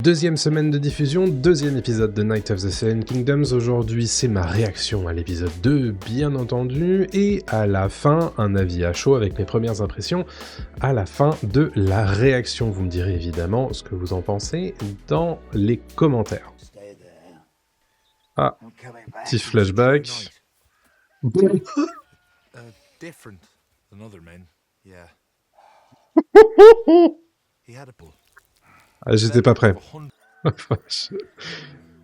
Deuxième semaine de diffusion, deuxième épisode de Night of the Seven Kingdoms. Aujourd'hui, c'est ma réaction à l'épisode 2, bien entendu, et à la fin, un avis à chaud avec mes premières impressions à la fin de la réaction. Vous me direz évidemment ce que vous en pensez dans les commentaires. Ah, petit flashback. Different than other men, yeah. He had a bull. Ah, j'étais pas prêt.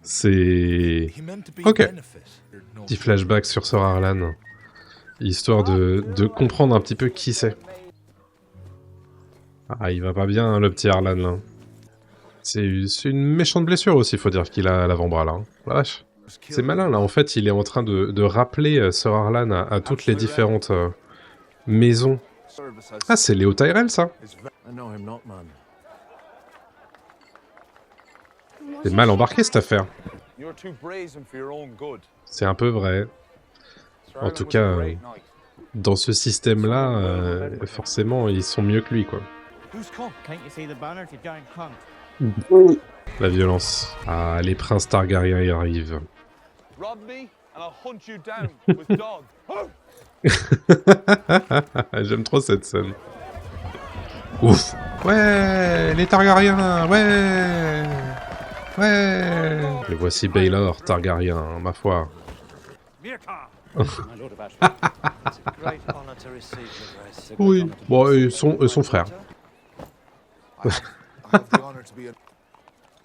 C'est... Ok. Petit flashback sur Sir Arlan. Histoire de comprendre un petit peu qui c'est. Ah, il va pas bien, hein, le petit Arlan, là. C'est une méchante blessure aussi, faut dire qu'il a à l'avant-bras, là. Hein. La vache. C'est malin, là. En fait, il est en train de rappeler Sir Arlan à toutes les différentes maisons. Ah, c'est Léo Tyrell, ça. C'est mal embarqué, cette affaire. C'est un peu vrai. En tout cas, dans ce système-là, forcément, ils sont mieux que lui, quoi. La violence. Ah, les princes Targaryens y arrivent. J'aime trop cette scène. Ouf. Ouais, les Targaryens, ouais. Ouais. Et voici Baelor Targaryen, hein, ma foi. Oui, bon, ils sont frères.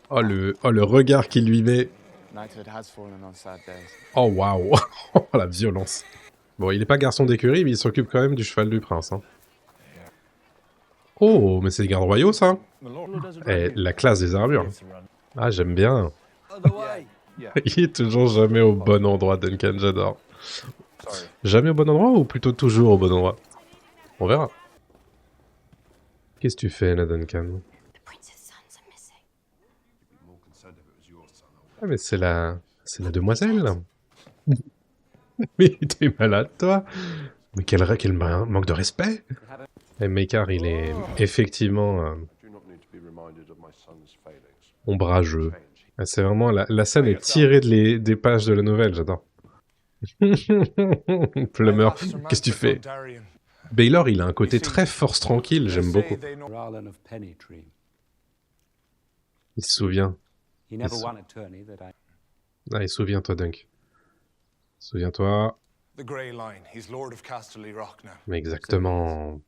Oh le regard qu'il lui met. Oh waouh. Oh la violence. Bon, il est pas garçon d'écurie, mais il s'occupe quand même du cheval du prince. Hein. Oh, mais c'est les gardes royaux, ça. Et la classe des armures. Ah, j'aime bien. Il est toujours jamais au bon endroit, Duncan, j'adore. Jamais au bon endroit ou plutôt toujours au bon endroit? On verra. Qu'est-ce que tu fais, là, Duncan? Ah, mais c'est la demoiselle, là. Mais t'es malade, toi? Mais quel manque de respect! Et Maekar, il est effectivement ombrageux. Ah, c'est vraiment... La scène est tirée des pages de la nouvelle, j'adore. Plummer, qu'est-ce que tu fais? Baelor, il a un côté très force tranquille, j'aime beaucoup. Il se souvient. Ah, souviens-toi, Dunk. Souviens-toi. Mais exactement.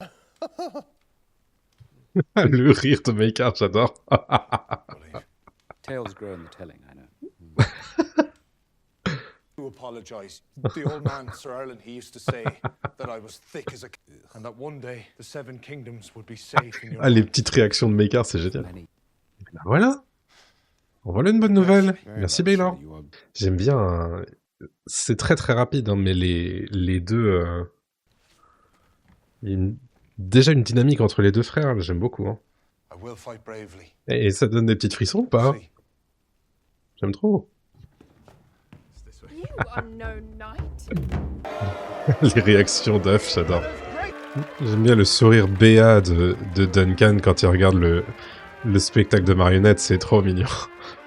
Le rire de Maekar, j'adore. Tales grow in the telling, I know. To apologize. The old man, Sir Erlen, he used to say that I was thick as a... and that one day the Seven Kingdoms would be safe in your... Ah, les petites réactions de Maekar, c'est génial. Ben voilà. En voilà une bonne nouvelle. Merci, Baelor. J'aime bien... Hein. C'est très très rapide, hein, mais les deux... Il y a déjà une dynamique entre les deux frères, j'aime beaucoup. Hein. Et ça donne des petits frissons ou pas? J'aime trop. Les réactions d'œuf, j'adore. J'aime bien le sourire béat de Duncan quand il regarde le spectacle de marionnettes, c'est trop mignon.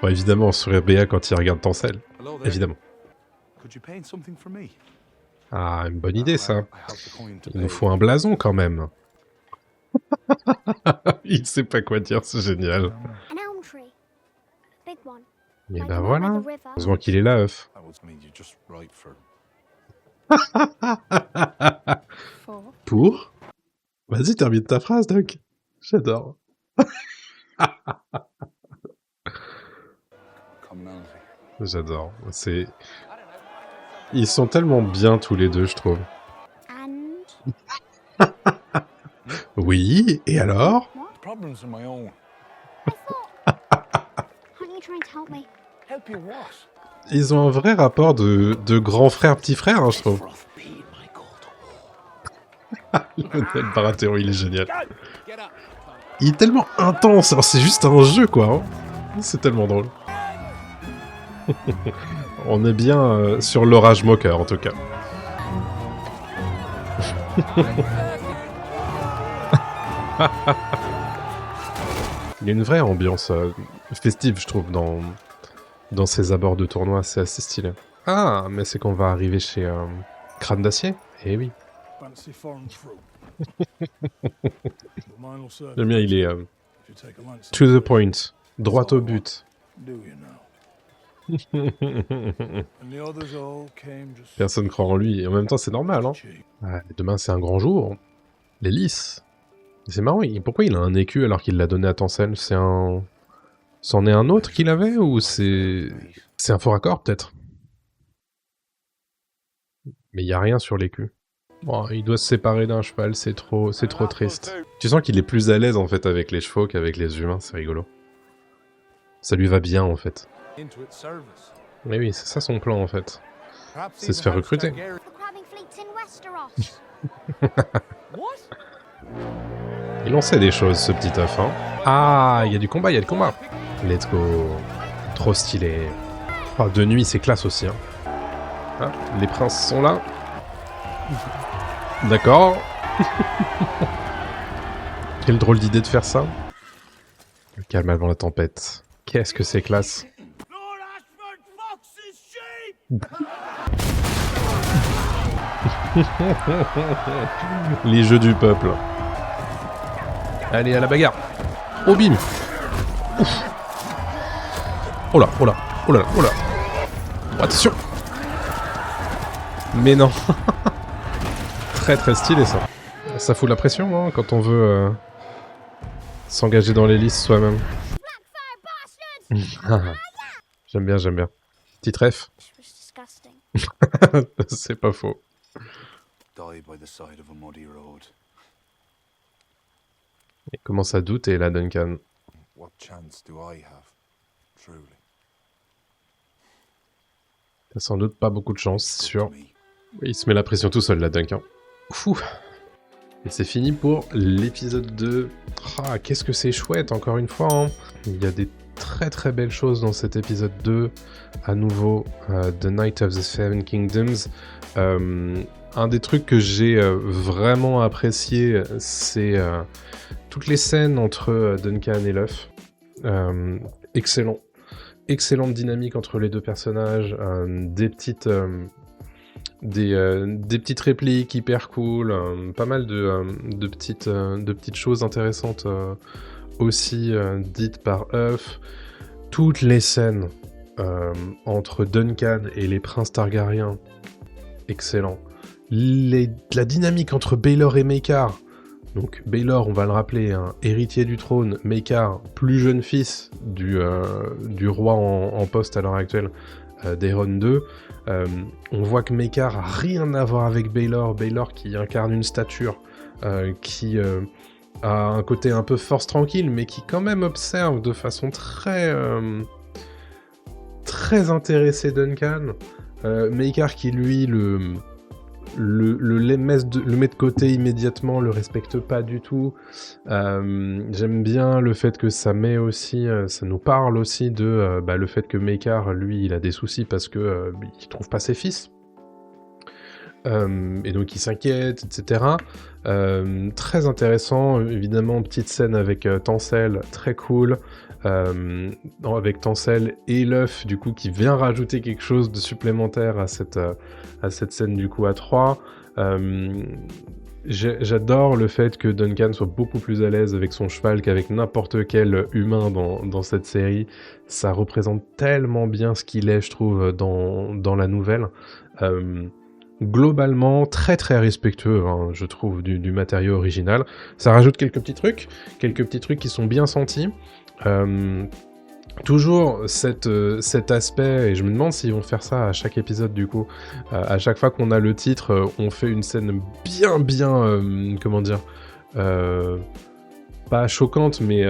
Bon, évidemment, sourire béat quand il regarde Tancel. Évidemment. Ah, une bonne idée, ça. Il nous faut un blason, quand même. Il sait pas quoi dire, c'est génial. Et ben voilà. Heureusement qu'il est là, œuf. Pour? Vas-y, termine ta phrase, Doc. J'adore. J'adore. C'est... Ils sont tellement bien tous les deux, je trouve. Oui, et alors? Ils ont un vrai rapport de grand frère, petit frère, hein, je trouve. Le Baratheon, il est génial. Il est tellement intense, alors c'est juste un jeu, quoi. Hein. C'est tellement drôle. On est bien sur l'orage moqueur, en tout cas. Il y a une vraie ambiance festive, je trouve, dans ces abords de tournoi, c'est assez stylé. Ah, mais c'est qu'on va arriver chez Crâne d'Acier. Eh oui. Fancy foreign fruit. But mine will serve J'aime bien, il est if you take a lance to the of point, droit au but. do you now? And the others all came just Personne croit en lui, et en même temps c'est normal, hein. cheap. Ouais, demain c'est un grand jour. Les lys. C'est marrant, pourquoi il a un écu alors qu'il l'a donné à Tansel? C'en est un autre qu'il avait, ou c'est un faux raccord peut-être? Mais il y a rien sur l'écu. Bon, il doit se séparer d'un cheval, c'est trop triste. Tu sens qu'il est plus à l'aise en fait avec les chevaux qu'avec les humains, c'est rigolo. Ça lui va bien en fait. Into its service. Mais oui, c'est ça son plan en fait. Perhaps C'est se even faire House recruter. Targaryen- For crabbing fleets in Westeros. What? Il en sait des choses, ce petit œuf, hein. Ah, il y a du combat, il y a du combat. Let's go. Trop stylé. Oh, de nuit, c'est classe aussi, hein. Ah, les princes sont là. D'accord. Quelle drôle d'idée de faire ça. Le calme avant la tempête. Qu'est-ce que c'est classe. Lord Ashford Fox's sheep! Les jeux du peuple. Allez, à la bagarre. Oh, bim. Ouf. Oh là, oh là, oh là, oh là. Oh, attention. Mais non. Très stylé ça. Ça fout la pression hein, quand on veut s'engager dans les listes soi-même. J'aime bien. Petit ref. This was disgusting. C'est pas faux. Die by the side of a muddy road. Il commence à douter là, Duncan. What chance do I have? Truly. T'as sans doute pas beaucoup de chance, c'est sûr. To me. Oui, il se met la pression tout seul là, Duncan. Fou. Et c'est fini pour l'épisode 2. Ah, qu'est-ce que c'est chouette, encore une fois. Hein. Il y a des très belles choses dans cet épisode 2. À nouveau, The Night of the Seven Kingdoms. Un des trucs que j'ai vraiment apprécié, c'est toutes les scènes entre Duncan et l'œuf. Excellent. Excellente dynamique entre les deux personnages. Des petites répliques hyper cool, pas mal de petites choses intéressantes aussi dites par œuf. Toutes les scènes entre Duncan et les princes Targaryens, excellent. La dynamique entre Baelor et Maekar. Donc Baelor, on va le rappeler, hein, héritier du trône, Maekar, plus jeune fils du roi en poste à l'heure actuelle, d'Aeron II. On voit que Maekar a rien à voir avec Baelor. Baelor qui incarne une stature, qui a un côté un peu force tranquille, mais qui quand même observe de façon très intéressée Duncan. Maekar qui lui le met de côté immédiatement, le respecte pas du tout. J'aime bien le fait que ça met aussi, ça nous parle aussi de le fait que Maekar, lui, il a des soucis parce que il trouve pas ses fils. Et donc il s'inquiète, etc. Très intéressant, évidemment, petite scène avec Tansel, très cool. Avec Tansel et l'œuf, du coup, qui vient rajouter quelque chose de supplémentaire à cette scène, du coup, à 3. J'adore le fait que Duncan soit beaucoup plus à l'aise avec son cheval qu'avec n'importe quel humain dans cette série. Ça représente tellement bien ce qu'il est, je trouve, dans la nouvelle. Globalement, très respectueux, hein, je trouve, du matériau original. Ça rajoute quelques petits trucs qui sont bien sentis. Toujours cet aspect, et je me demande s'ils vont faire ça à chaque épisode du coup. À chaque fois qu'on a le titre, on fait une scène bien, comment dire, pas choquante, mais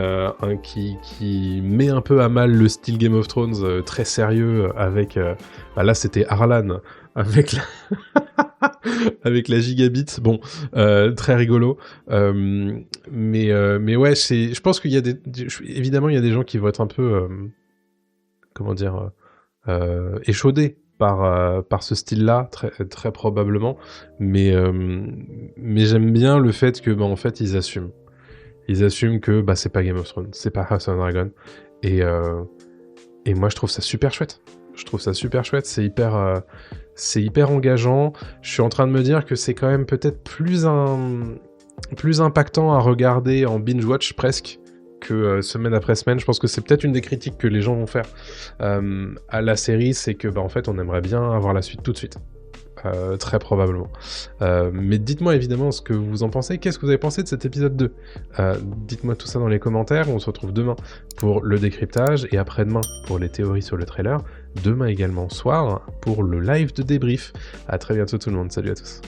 qui met un peu à mal le style Game of Thrones très sérieux avec... là c'était Arlan, avec la... avec la gigabit, bon, très rigolo, mais ouais, je pense qu'il y a évidemment il y a des gens qui vont être un peu, comment dire, échaudés par ce style-là, très probablement, mais j'aime bien le fait que, en fait, ils assument. Ils assument que bah, c'est pas Game of Thrones, c'est pas House of Dragon. Et moi, je trouve ça super chouette. C'est hyper engageant. Je suis en train de me dire que c'est quand même peut-être plus impactant à regarder en binge-watch presque que semaine après semaine. Je pense que c'est peut-être une des critiques que les gens vont faire à la série, c'est que bah, en fait, on aimerait bien avoir la suite tout de suite. Très probablement. Mais dites-moi évidemment ce que vous en pensez. Qu'est-ce que vous avez pensé de cet épisode 2 ? Dites-moi tout ça dans les commentaires. On se retrouve demain pour le décryptage et après-demain pour les théories sur le trailer. Demain également soir pour le live de débrief. À très bientôt tout le monde. Salut à tous.